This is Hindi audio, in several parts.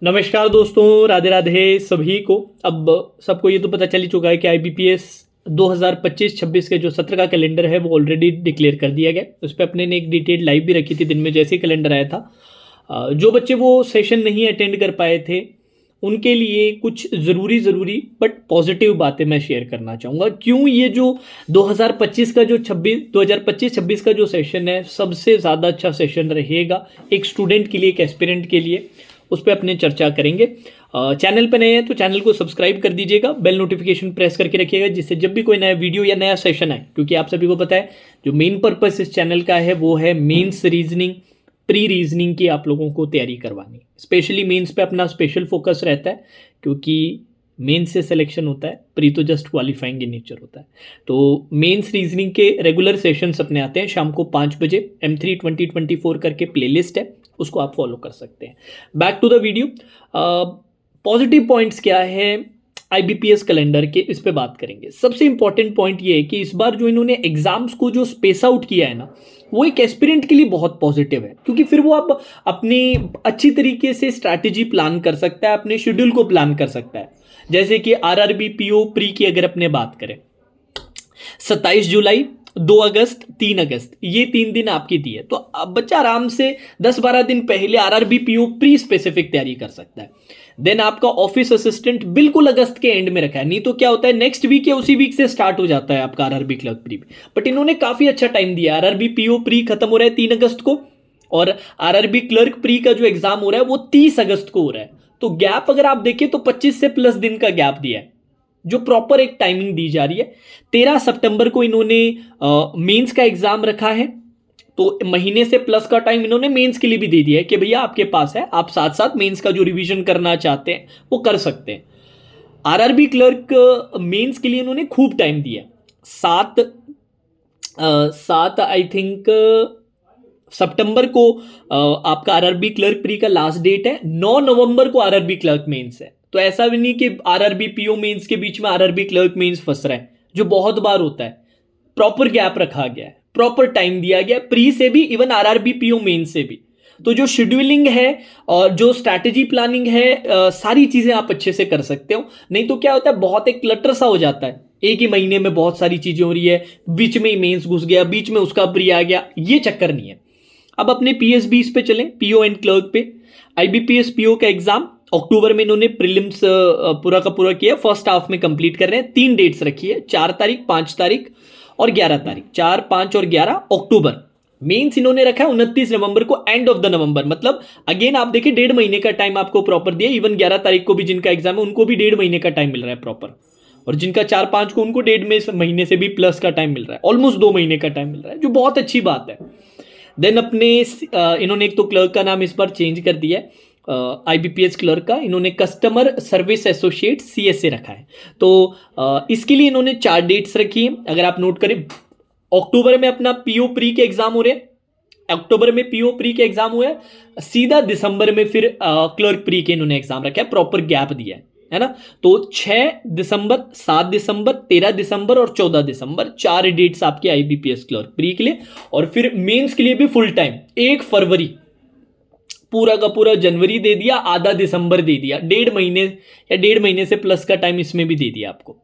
नमस्कार दोस्तों, राधे राधे सभी को। अब सबको ये तो पता चल ही चुका है कि आईबीपीएस 2025-26 के जो सत्र का कैलेंडर है वो ऑलरेडी डिक्लेयर कर दिया गया। उस पर अपने ने एक डिटेल लाइव भी रखी थी दिन में जैसे ही कैलेंडर आया था। जो बच्चे वो सेशन नहीं अटेंड कर पाए थे उनके लिए कुछ ज़रूरी बट पॉजिटिव बातें मैं शेयर करना चाहूँगा। क्यों ये जो 2025 का जो 2025-26 का जो सेशन है सबसे ज़्यादा अच्छा सेशन रहेगा एक स्टूडेंट के लिए, एक एस्पिरेंट के लिए, उस पर अपने चर्चा करेंगे। चैनल पर नए हैं तो चैनल को सब्सक्राइब कर दीजिएगा, बेल नोटिफिकेशन प्रेस करके रखिएगा जिससे जब भी कोई नया वीडियो या नया सेशन आए, क्योंकि आप सभी को पता है जो मेन पर्पस इस चैनल का है वो है मेंस रीजनिंग, प्री रीजनिंग की आप लोगों को तैयारी करवानी। स्पेशली मेंस पे अपना स्पेशल फोकस रहता है क्योंकि मेंस से सिलेक्शन होता है, प्री तो जस्ट क्वालिफाइंग इन नेचर होता है। तो मेंस रीजनिंग के रेगुलर सेशंस अपने आते हैं शाम को 5 बजे। M3 2024 करके प्लेलिस्ट है, उसको आप फॉलो कर सकते हैं। Back to the video. Positive points क्या है आईबीपीएस कैलेंडर के, इस पे बात करेंगे। सबसे इंपॉर्टेंट पॉइंट ये है कि इस बार जो इन्होंने एग्जाम्स को जो स्पेस आउट किया है ना, वो एक एस्पिरेंट के लिए बहुत पॉजिटिव है क्योंकि फिर वो आप अपनी अच्छी तरीके से स्ट्रैटेजी प्लान कर सकता है, अपने शेड्यूल को प्लान कर सकता है। जैसे कि आरआरबी पीओ प्री की अगर अपने बात करें, 27 जुलाई, 2 अगस्त, 3 अगस्त, ये 3 दिन आपकी दी है तो अब बच्चा आराम से 10-12 दिन पहले आरआरबी पीओ प्री स्पेसिफिक तैयारी कर सकता है। देन आपका ऑफिस असिस्टेंट बिल्कुल अगस्त के एंड में रखा है, नहीं तो क्या होता है नेक्स्ट वीक या उसी वीक से स्टार्ट हो जाता है आपका आरआरबी क्लर्क प्री। बट इन्होंने काफी अच्छा टाइम दिया। आरआरबी पीओ प्री खत्म हो रहा है 3 अगस्त को और आरआरबी क्लर्क प्री का जो एग्जाम हो रहा है वो 30 अगस्त को हो रहा है। तो गैप अगर आप देखें तो 25 से प्लस दिन का गैप दिया है जो प्रॉपर एक टाइमिंग दी जा रही है। 13 सितंबर को इन्होंने मेंस का एग्जाम रखा है तो महीने से प्लस का टाइम इन्होंने मेंस के लिए भी दे दिया है कि भैया आपके पास है, आप साथ साथ मेंस का जो रिवीजन करना चाहते हैं वो कर सकते हैं। आरआरबी क्लर्क मेंस के लिए इन्होंने खूब टाइम दिया है। 7 आई थिंक सितंबर को आपका आरआरबी क्लर्क प्री का लास्ट डेट है। 9 नवंबर को आरआरबी क्लर्क मेंस है। तो ऐसा भी नहीं कि आरआरबी पीओ मेंस के बीच में आरआरबी क्लर्क मेंस फंस रहा है, जो बहुत बार होता है। प्रॉपर गैप रखा गया है, प्रॉपर टाइम दिया गया प्री से भी, इवन आरआरबी पीओ मेंस से भी। तो जो शेड्यूलिंग है और जो स्ट्रैटेजी प्लानिंग है, सारी चीजें आप अच्छे से कर सकते हो। नहीं तो क्या होता है बहुत एक क्लटर सा हो जाता है, एक ही महीने में बहुत सारी चीजें हो रही है, बीच में ही मेंस घुस गया, बीच में उसका प्री आ गया, ये चक्कर नहीं है। अब अपने पीएसबीस पे चलें, पीओ एंड क्लर्क पे। आईबीपीएस पीओ का एग्जाम अक्टूबर में इन्होंने प्रीलिम्स पूरा का पूरा किया, फर्स्ट हाफ में कंप्लीट कर रहे हैं। 3 डेट्स रखी है, 4 तारीख, 5 तारीख और 11 तारीख। 4, 5 और 11 अक्टूबर। मेंस इन्होंने रखा है 29 नवंबर को, एंड ऑफ द नवंबर। मतलब अगेन आप देखिए 1.5 महीने का टाइम आपको प्रॉपर दिया। इवन 11 तारीख को भी जिनका एग्जाम है उनको भी 1.5 महीने का टाइम मिल रहा है प्रॉपर, और जिनका 4-5 को उनको 1.5 महीने से भी प्लस का टाइम मिल रहा है, ऑलमोस्ट 2 महीने का टाइम मिल रहा है, जो बहुत अच्छी बात है। देन अपने इन्होंने एक तो क्लर्क का नाम इस बार चेंज कर दिया है, आईबीपीएस क्लर्क का इन्होंने कस्टमर सर्विस एसोसिएट सीएसए रखा है। तो इसके लिए इन्होंने 4 डेट्स रखी है। अगर आप नोट करें, अक्टूबर में अपना पीओ प्री के एग्जाम हो रहे हैं, अक्टूबर में पीओ प्री के एग्जाम हुए हैं, सीधा दिसंबर में फिर क्लर्क प्री के इन्होंने एग्जाम रखा है, प्रॉपर गैप दिया है ना। तो 6 दिसंबर, 7 दिसंबर, 13 दिसंबर और 14 दिसंबर, 4 डेट्स आपके आईबीपीएस क्लर्क प्री के लिए। और फिर मेंस के लिए भी फुल टाइम 1 फरवरी, पूरा का पूरा जनवरी दे दिया, आधा दिसंबर दे दिया, 1.5 महीने या 1.5 महीने से प्लस का टाइम इसमें भी दे दिया आपको।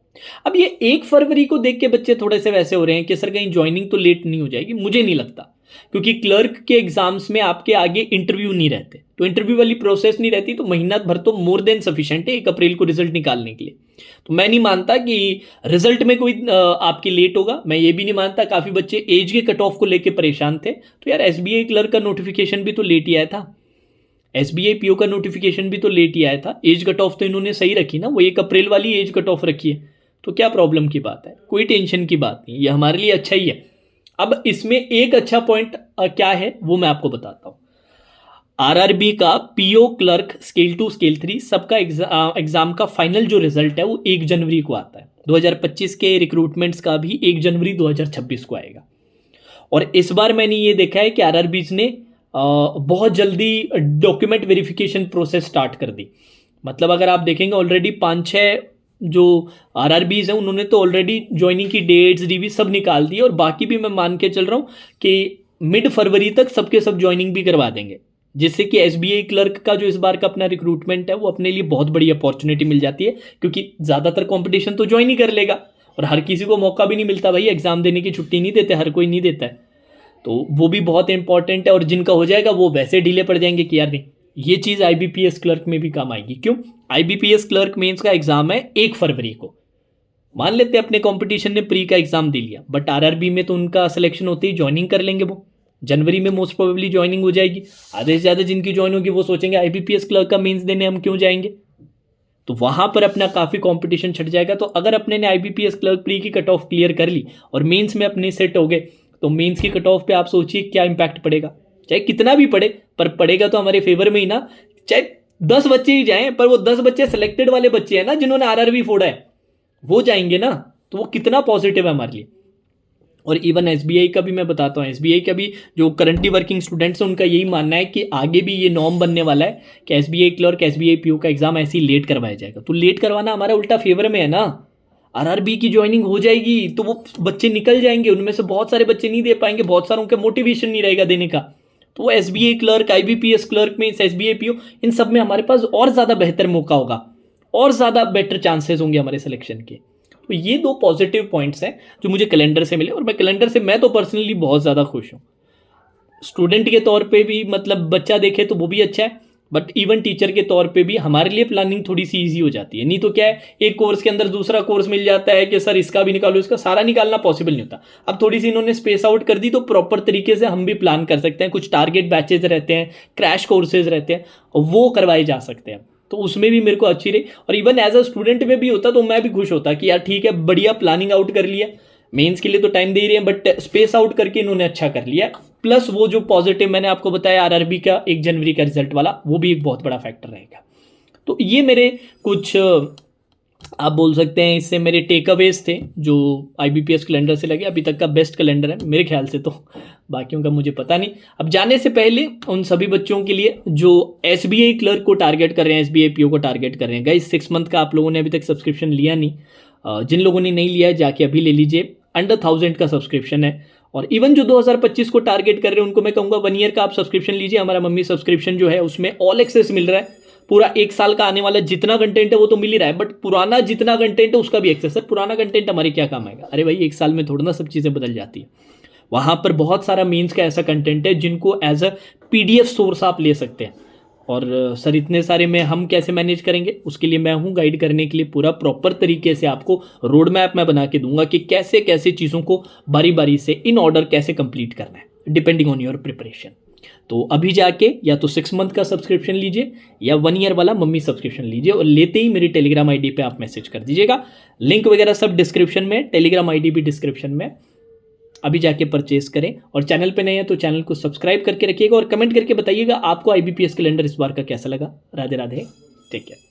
अब ये 1 फरवरी को देख के बच्चे थोड़े से वैसे हो रहे हैं कि सर कहीं ज्वाइनिंग तो लेट नहीं हो जाएगी। मुझे नहीं लगता, क्योंकि क्लर्क के एग्जाम्स में आपके आगे इंटरव्यू नहीं रहते, तो इंटरव्यू वाली प्रोसेस नहीं रहती, तो महीना भर तो मोर देन सफिशिएंट है 1 अप्रैल को रिजल्ट निकालने के लिए। तो मैं नहीं मानता कि रिजल्ट में कोई आपकी लेट होगा। मैं ये भी नहीं मानता, काफ़ी बच्चे एज के कट ऑफ को लेकर परेशान थे। तो यार एसबीआई क्लर्क का नोटिफिकेशन भी तो लेट ही आया था, एसबीआई पीओ का नोटिफिकेशन भी तो लेट ही आया था। एज कट ऑफ तो इन्होंने सही रखी ना, वो 1 अप्रैल वाली एज कट ऑफ रखी है, तो क्या प्रॉब्लम की बात है? कोई टेंशन की बात नहीं, ये हमारे लिए अच्छा ही है। अब इसमें एक अच्छा पॉइंट क्या है वो मैं आपको बताता हूँ। आरआरबी का पीओ क्लर्क स्केल 2 स्केल 3 सबका एग्जाम का फाइनल जो रिजल्ट है वो 1 जनवरी को आता है। 2025 के रिक्रूटमेंट्स का भी 1 जनवरी 2026 को आएगा। और इस बार मैंने ये देखा है कि आरआरबीज ने बहुत जल्दी डॉक्यूमेंट वेरिफिकेशन प्रोसेस स्टार्ट कर दी। मतलब अगर आप देखेंगे ऑलरेडी 5-6 जो आरआरबीज हैं उन्होंने तो ऑलरेडी ज्वाइनिंग की डेट्स डीवी सब निकाल दी, और बाकी भी मैं मान के चल रहा हूँ कि मिड फरवरी तक सबके सब ज्वाइनिंग भी करवा देंगे। जिससे कि एसबीआई क्लर्क का जो इस बार का अपना रिक्रूटमेंट है वो अपने लिए बहुत बड़ी अपॉर्चुनिटी मिल जाती है, क्योंकि ज़्यादातर कंपटीशन तो ज्वाइन ही कर लेगा और हर किसी को मौका भी नहीं मिलता भाई, एग्जाम देने की छुट्टी नहीं देते, हर कोई नहीं देता है। तो वो भी बहुत इंपॉर्टेंट है, और जिनका हो जाएगा वो वैसे ढीले पड़ जाएंगे कि यार नहीं, ये चीज़ आईबीपीएस क्लर्क में भी काम आएगी। क्यों? आईबीपीएस क्लर्क मेंस का एग्जाम है 1 फरवरी को। मान लेते हैं अपने कंपटीशन ने प्री का एग्जाम दे लिया, बट आरआरबी में तो उनका सिलेक्शन होते ही ज्वाइनिंग कर लेंगे, वो जनवरी में मोस्ट प्रोबेबली ज्वाइनिंग हो जाएगी। आधे से ज़्यादा जिनकी ज्वाइन होगी वो सोचेंगे आईबीपीएस क्लर्क का मेंस देने हम क्यों जाएंगे, तो वहां पर अपना काफ़ी कंपटीशन छट जाएगा। तो अगर अपने ने आईबीपीएस क्लर्क प्री की कट ऑफ क्लियर कर ली और मेंस में अपने सेट हो गए, तो मेंस की कट ऑफ पे आप सोचिए क्या इंपैक्ट पड़ेगा। चाहे कितना भी पड़े, पर पड़ेगा तो हमारे फेवर में ही ना। चाहे 10 बच्चे ही जाएं, पर वो 10 बच्चे सिलेक्टेड वाले बच्चे हैं ना, जिन्होंने आरआरबी फोड़ा है, वो जाएंगे ना, तो वो कितना पॉजिटिव है हमारे लिए। और इवन एसबीआई का भी मैं बताता हूँ, एसबीआई का भी जो करंटली वर्किंग स्टूडेंट्स हैं उनका यही मानना है कि आगे भी ये नॉर्म बनने वाला है कि एसबीआई क्लर्क एसबीआई पीओ का एग्जाम ऐसे ही लेट करवाया जाएगा। तो लेट करवाना हमारा उल्टा फेवर में है ना, आरआरबी की ज्वाइनिंग हो जाएगी तो वो बच्चे निकल जाएंगे, उनमें से बहुत सारे बच्चे नहीं दे पाएंगे, बहुत सारों का मोटिवेशन नहीं रहेगा देने का। तो वो एसबीआई क्लर्क, आईबीपीएस क्लर्क में, एसबीआई पीओ, इन सब में हमारे पास और ज़्यादा बेहतर मौका होगा और ज़्यादा बेटर चांसेस होंगे हमारे सिलेक्शन के। तो ये 2 पॉजिटिव पॉइंट्स हैं जो मुझे कैलेंडर से मिले, और मैं कैलेंडर से मैं तो पर्सनली बहुत ज़्यादा खुश हूँ। स्टूडेंट के तौर पे भी, मतलब बच्चा देखे तो वो भी अच्छा है, बट इवन टीचर के तौर पे भी हमारे लिए प्लानिंग थोड़ी सी ईजी हो जाती है। नहीं तो क्या है, एक कोर्स के अंदर दूसरा कोर्स मिल जाता है कि सर इसका भी निकालो, इसका सारा निकालना पॉसिबल नहीं होता। अब थोड़ी सी इन्होंने स्पेस आउट कर दी तो प्रॉपर तरीके से हम भी प्लान कर सकते हैं। कुछ टारगेट बैचेज रहते हैं, क्रैश कोर्सेज रहते हैं, वो करवाए जा सकते हैं, तो उसमें भी मेरे को अच्छी रही। और इवन एज अ स्टूडेंट में भी होता तो मैं भी खुश होता कि यार ठीक है, बढ़िया प्लानिंग आउट कर लिया, मेंस के लिए तो टाइम दे ही रहे हैं बट स्पेस आउट करके इन्होंने अच्छा कर लिया। प्लस वो जो पॉजिटिव मैंने आपको बताया आरआरबी का 1 जनवरी का रिजल्ट वाला, वो भी एक बहुत बड़ा फैक्टर रहेगा। तो ये मेरे कुछ आप बोल सकते हैं इससे मेरे टेक अवेज थे जो आईबीपीएस कैलेंडर से लगे। अभी तक का बेस्ट कैलेंडर है मेरे ख्याल से, तो बाकियों का मुझे पता नहीं। अब जाने से पहले उन सभी बच्चों के लिए जो एसबीआई क्लर्क को टारगेट कर रहे हैं, एसबीआई पीओ को टारगेट कर रहे हैं, गाइस 6 मंथ का आप लोगों ने अभी तक सब्सक्रिप्शन लिया नहीं, जिन लोगों ने नहीं लिया है जाके अभी ले लीजिए। अंडर 1000 का सब्सक्रिप्शन है। और इवन जो 2025 को टारगेट कर रहे हैं उनको मैं कहूँगा 1 ईयर का आप सब्सक्रिप्शन लीजिए। हमारा मम्मी सब्सक्रिप्शन जो है उसमें ऑल एक्सेस मिल रहा है, पूरा 1 साल का आने वाला जितना कंटेंट है वो तो मिल ही रहा है, बट पुराना जितना कंटेंट है उसका भी एक्सेस है। पुराना कंटेंट हमारे क्या काम आएगा, अरे भाई 1 साल में थोड़ा ना सब चीज़ें बदल जाती है। वहाँ पर बहुत सारा मीन्स का ऐसा कंटेंट है जिनको एज अ पीडीएफ सोर्स आप ले सकते हैं। और सर इतने सारे में हम कैसे मैनेज करेंगे, उसके लिए मैं हूँ गाइड करने के लिए। पूरा प्रॉपर तरीके से आपको रोड मैप मैं बना के दूंगा कि कैसे कैसे चीज़ों को बारी बारी से इन ऑर्डर कैसे कंप्लीट करना है डिपेंडिंग ऑन योर प्रिपरेशन। तो अभी जाके या तो 6 मंथ का सब्सक्रिप्शन लीजिए या 1 ईयर वाला मम्मी सब्सक्रिप्शन लीजिए, और लेते ही मेरी टेलीग्राम आईडी पे आप मैसेज कर दीजिएगा। लिंक वगैरह सब डिस्क्रिप्शन में, टेलीग्राम आईडी भी डिस्क्रिप्शन में। अभी जाके परचेस करें, और चैनल पे नए हैं तो चैनल को सब्सक्राइब करके रखिएगा और कमेंट करके बताइएगा आपको आईबीपीएस कैलेंडर इस बार का कैसा लगा। Radhe Radhe, take care.